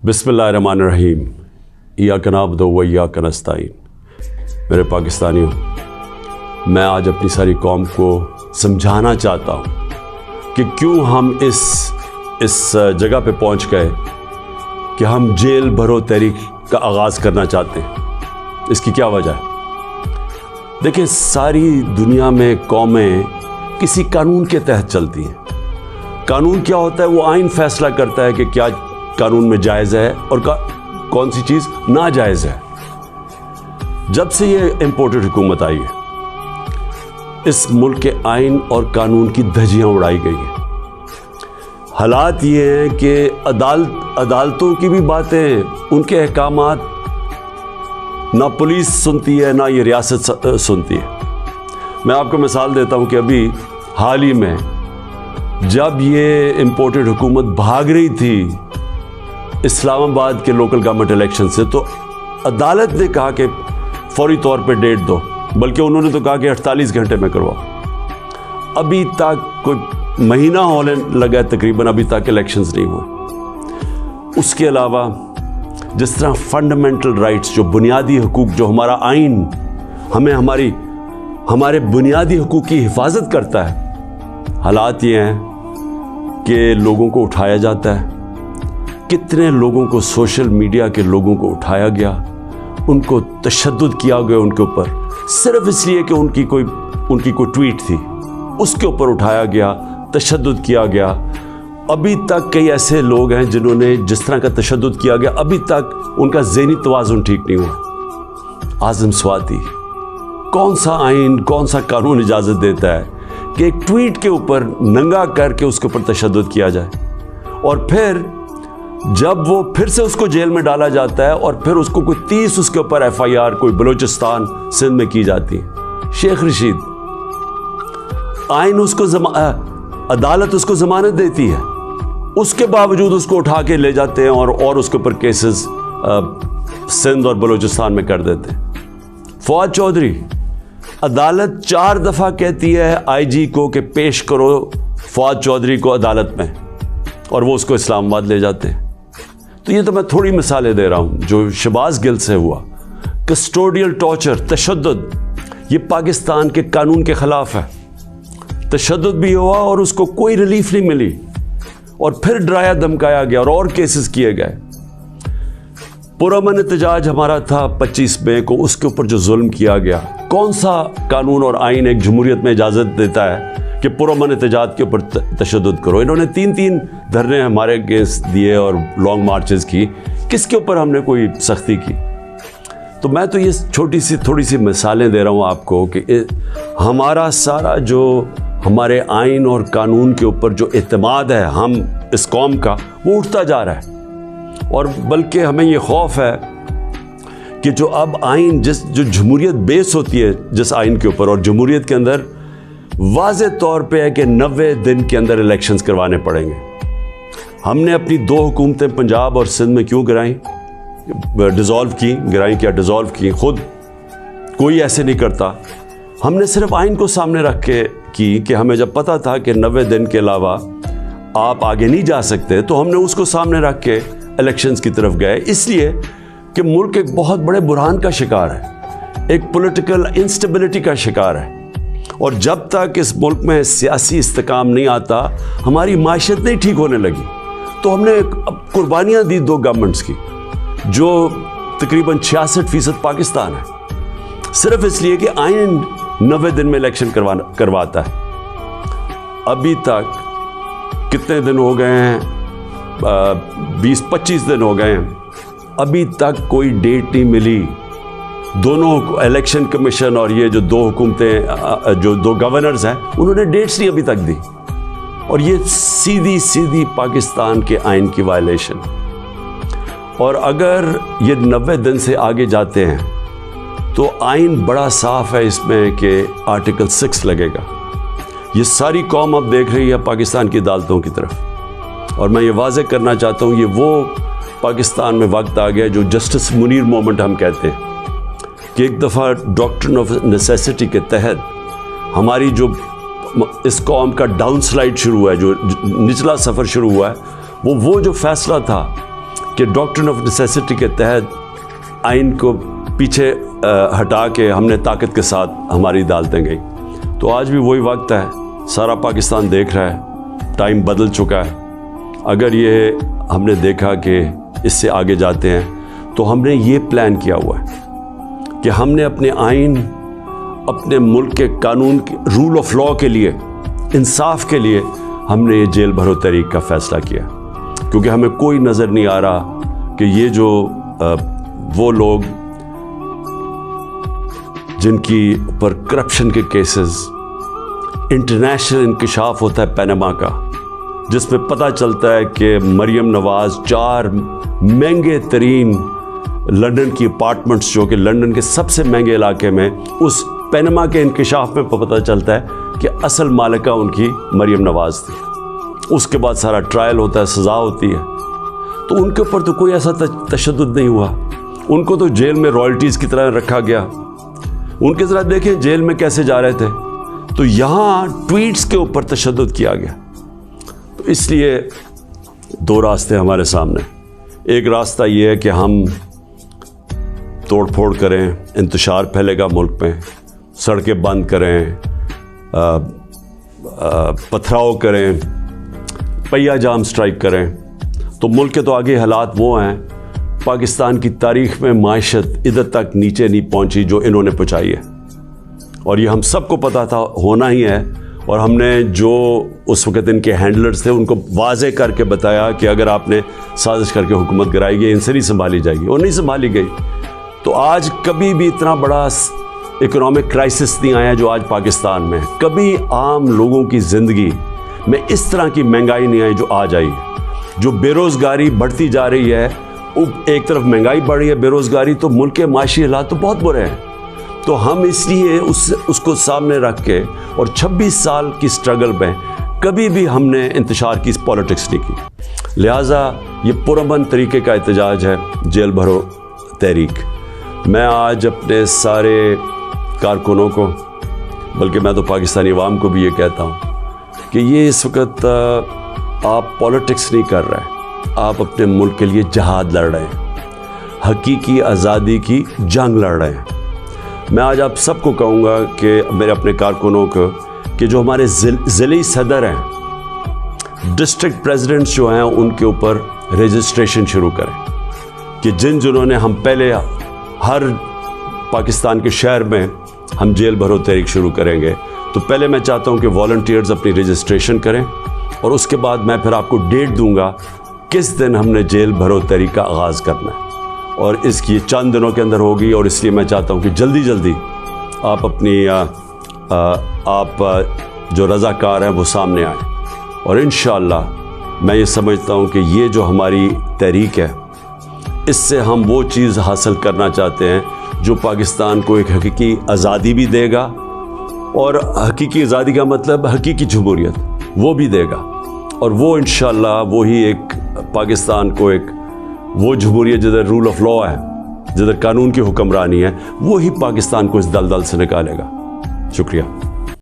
बिस्मिल्लाहिर्रहमानिर्रहीम। इय्याक नअब्दु व इय्याक नस्तईन। मेरे पाकिस्तानियों, मैं आज अपनी सारी कौम को समझाना चाहता हूँ कि क्यों हम इस जगह पे पहुँच गए कि हम जेल भरो तहरीक का आगाज़ करना चाहते हैं। इसकी क्या वजह है? देखिए, सारी दुनिया में कौमें किसी कानून के तहत चलती हैं। कानून क्या होता है? वो आइन फैसला करता है कि क्या कानून में जायज़ है और कौन सी चीज़ नाजायज़ है। जब से ये इम्पोर्टेड हुकूमत आई है, इस मुल्क के आइन और कानून की धज्जियाँ उड़ाई गई हैं। हालात ये हैं कि अदालतों की भी बातें, उनके अहकामात ना पुलिस सुनती है, ना ये रियासत सुनती है। मैं आपको मिसाल देता हूँ कि अभी हाल ही में जब ये इम्पोर्टेड हुकूमत भाग रही थी इस्लामाबाद के लोकल गवर्नमेंट इलेक्शन से, तो अदालत ने कहा कि फौरी तौर पे डेट दो, बल्कि उन्होंने तो कहा कि 48 घंटे में करवाओ। अभी तक कोई महीना होने लगा तकरीबन, अभी तक इलेक्शंस नहीं हुए। उसके अलावा जिस तरह फंडामेंटल राइट्स, जो बुनियादी हुकूक, जो हमारा आइन हमें हमारे बुनियादी हुकूक की हिफाजत करता है, हालात ये हैं कि लोगों को उठाया जाता है। कितने लोगों को, सोशल मीडिया के लोगों को उठाया गया, उनको तशद्दुद किया गया उनके ऊपर, सिर्फ इसलिए कि उनकी कोई ट्वीट थी, उसके ऊपर उठाया गया, तशद्दुद किया गया। अभी तक कई ऐसे लोग हैं जिन्होंने जिस तरह का तशद्दुद किया गया, अभी तक उनका ज़हनी तवाज़ुन ठीक नहीं हुआ। आज़म स्वाति, कौन सा आइन, कौन सा कानून इजाज़त देता है कि एक ट्वीट के ऊपर नंगा करके उसके ऊपर तशद्दुद किया जाए, और फिर जब वो फिर से उसको जेल में डाला जाता है और फिर उसको कोई 30 उसके ऊपर FIR कोई बलूचिस्तान सिंध में की जाती है। शेख रशीद, आइन उसको अदालत उसको जमानत देती है, उसके बावजूद उसको उठा के ले जाते हैं और उसके ऊपर केसेस सिंध और बलूचिस्तान में कर देते हैं। फवाद चौधरी, अदालत 4 दफ़ा कहती है IG को कि पेश करो फवाद चौधरी को अदालत में, और वो उसको इस्लामाबाद ले जाते हैं। तो ये तो मैं थोड़ी मिसालें दे रहा हूँ जो शहबाज गिल से हुआ। कस्टोडियल टॉर्चर, तशद्दुद, ये पाकिस्तान के कानून के ख़िलाफ़ है। तशद्दुद भी हुआ और उसको कोई रिलीफ नहीं मिली, और फिर डराया धमकाया गया और केसेस किए गए। पुरअमन एहतजाज हमारा था 25 मई को, उसके ऊपर जो जुल्म किया गया, कौन सा कानून और आइन एक जमहूरियत में इजाज़त देता है कि पुरअमन एहतजाज के ऊपर तशद्दुद करो? इन्होंने 3 धरने हमारे अगेंस्ट दिए और लॉन्ग मार्चेस की, किसके ऊपर हमने कोई सख्ती की? तो मैं तो ये थोड़ी सी मिसालें दे रहा हूँ आपको कि हमारा सारा जो हमारे आइन और कानून के ऊपर जो एतमाद है हम इस कौम का, वो उठता जा रहा है। और बल्कि हमें ये खौफ है कि जो अब आइन, जो जमहूरियत बेस होती है जिस आइन के ऊपर, और जमहूरियत के अंदर वाज़े तौर पे है कि 90 दिन के अंदर इलेक्शंस करवाने पड़ेंगे। हमने अपनी 2 हुकूमतें पंजाब और सिंध में क्यों गिराई, डिज़ोल्व की? खुद कोई ऐसे नहीं करता। हमने सिर्फ आइन को सामने रख के की कि हमें जब पता था कि 90 दिन के अलावा आप आगे नहीं जा सकते, तो हमने उसको सामने रख के इलेक्शंस की तरफ गए, इसलिए कि मुल्क एक बहुत बड़े बुरहान का शिकार है, एक पॉलिटिकल इंस्टेबिलिटी का शिकार है। और जब तक इस मुल्क में सियासी इस्तेकाम नहीं आता, हमारी माशत नहीं ठीक होने लगी। तो हमने कुर्बानियाँ दी 2 गवर्नमेंट्स की, जो तकरीबन 66% पाकिस्तान है, सिर्फ इसलिए कि आइन 90 दिन में इलेक्शन करवाता है। अभी तक कितने दिन हो गए हैं? 20-25 दिन हो गए हैं, अभी तक कोई डेट नहीं मिली। दोनों इलेक्शन कमीशन और ये जो 2 हुकूमतें, जो 2 गवर्नर्स हैं, उन्होंने डेट्स नहीं अभी तक दी, और ये सीधी पाकिस्तान के आइन की वायलेशन। और अगर ये 90 दिन से आगे जाते हैं तो आइन बड़ा साफ है इसमें कि आर्टिकल 6 लगेगा। ये सारी कौम अब देख रही है पाकिस्तान की अदालतों की तरफ, और मैं ये वाज़ेह करना चाहता हूँ, ये वो पाकिस्तान में वक्त आ गया जो जस्टिस मुनीर मोमेंट हम कहते हैं, कि एक दफ़ा डॉक्ट्रिन ऑफ नेसेसिटी के तहत हमारी जो इस कौम का डाउन स्लाइड शुरू हुआ है, जो निचला सफ़र शुरू हुआ है, वो जो फैसला था कि डॉक्ट्रिन ऑफ नेसेसिटी के तहत आइन को पीछे हटा के हमने ताकत के साथ हमारी अदालतें गई। तो आज भी वही वक्त है, सारा पाकिस्तान देख रहा है, टाइम बदल चुका है। अगर ये हमने देखा कि इससे आगे जाते हैं तो हमने ये प्लान किया हुआ है कि हमने अपने आइन, अपने मुल्क के कानून, रूल ऑफ लॉ के लिए, इंसाफ के लिए हमने ये जेल भरो तहरीक का फ़ैसला किया, क्योंकि हमें कोई नज़र नहीं आ रहा कि ये जो वो लोग जिनकी ऊपर करप्शन के केसेस, इंटरनेशनल इंकशाफ होता है पनामा का, जिसमें पता चलता है कि मरियम नवाज़ 4 महंगे तरीन लंदन की अपार्टमेंट्स, जो कि लंदन के सबसे महंगे इलाके में, उस पनामा के इंकशाफ में पता चलता है कि असल मालिका उनकी मरियम नवाज़ थी। उसके बाद सारा ट्रायल होता है, सज़ा होती है। तो उनके ऊपर तो कोई ऐसा तशद्दुद नहीं हुआ, उनको तो जेल में रॉयल्टीज़ की तरह रखा गया। उनके ज़रा देखें जेल में कैसे जा रहे थे। तो यहाँ ट्वीट्स के ऊपर तशद्दुद किया गया। तो इसलिए 2 रास्ते हमारे सामने। एक रास्ता ये है कि हम तोड़ फोड़ करें, इंतशार फैलेगा मुल्क में, सड़कें बंद करें, पथराव करें, पहिया जाम स्ट्राइक करें। तो मुल्क के तो आगे हालात वो हैं, पाकिस्तान की तारीख़ में माइशत इधर तक नीचे नहीं पहुंची जो इन्होंने पहुंचाई है, और ये हम सबको पता था, होना ही है। और हमने जो उस वक़्त इनके हैंडलर्स थे उनको वाज़े करके बताया कि अगर आपने साजिश करके हुकूमत गिराई, इनसे नहीं संभाली जाएगी, और नहीं संभाली गई। तो आज कभी भी इतना बड़ा इकोनॉमिक क्राइसिस नहीं आया जो आज पाकिस्तान में है। कभी आम लोगों की ज़िंदगी में इस तरह की महंगाई नहीं आई जो आज आई है। जो बेरोज़गारी बढ़ती जा रही है, एक तरफ महंगाई बढ़ रही है, बेरोज़गारी, तो मुल्क के माशी हालात तो बहुत बुरे हैं। तो हम इसलिए उसको सामने रख के, और 26 साल की स्ट्रगल में कभी भी हमने इंतशार की पॉलिटिक्स नहीं की। लिहाजा ये पुरअमन तरीके का एहतजाज है जेल भरो तहरीक। मैं आज अपने सारे कारकुनों को, बल्कि मैं तो पाकिस्तानी अवाम को भी ये कहता हूँ कि ये इस वक्त आप पॉलिटिक्स नहीं कर रहे हैं, आप अपने मुल्क के लिए जहाद लड़ रहे हैं, हकीकी आज़ादी की जंग लड़ रहे हैं। मैं आज आप सबको कहूँगा कि मेरे अपने कारकुनों को कि जो हमारे ज़िली सदर हैं, डिस्ट्रिक्ट प्रेसिडेंट्स जो हैं, उनके ऊपर रजिस्ट्रेशन शुरू करें कि जिन्होंने हम पहले हर पाकिस्तान के शहर में हम जेल भरो तहरीक शुरू करेंगे। तो पहले मैं चाहता हूँ कि वॉलंटियर्स अपनी रजिस्ट्रेशन करें, और उसके बाद मैं फिर आपको डेट दूँगा किस दिन हमने जेल भरो तहरीक का आगाज़ करना है, और इसकी चंद दिनों के अंदर होगी। और इसलिए मैं चाहता हूँ कि जल्दी जल्दी आप अपनी आप जो रज़ाकार हैं वो सामने आए, और इंशाअल्लाह मैं ये समझता हूँ कि ये जो हमारी तहरीक है, इससे हम वो चीज़ हासिल करना चाहते हैं जो पाकिस्तान को एक हकीकी आज़ादी भी देगा, और हकीकी आज़ादी का मतलब हकीकी जमहूरियत वो भी देगा। और वो इंशाअल्लाह वही एक पाकिस्तान को एक वो जमहूरियत जिधर रूल ऑफ लॉ है, जिधर कानून की हुक्मरानी है, वही पाकिस्तान को इस दलदल से निकालेगा। शुक्रिया।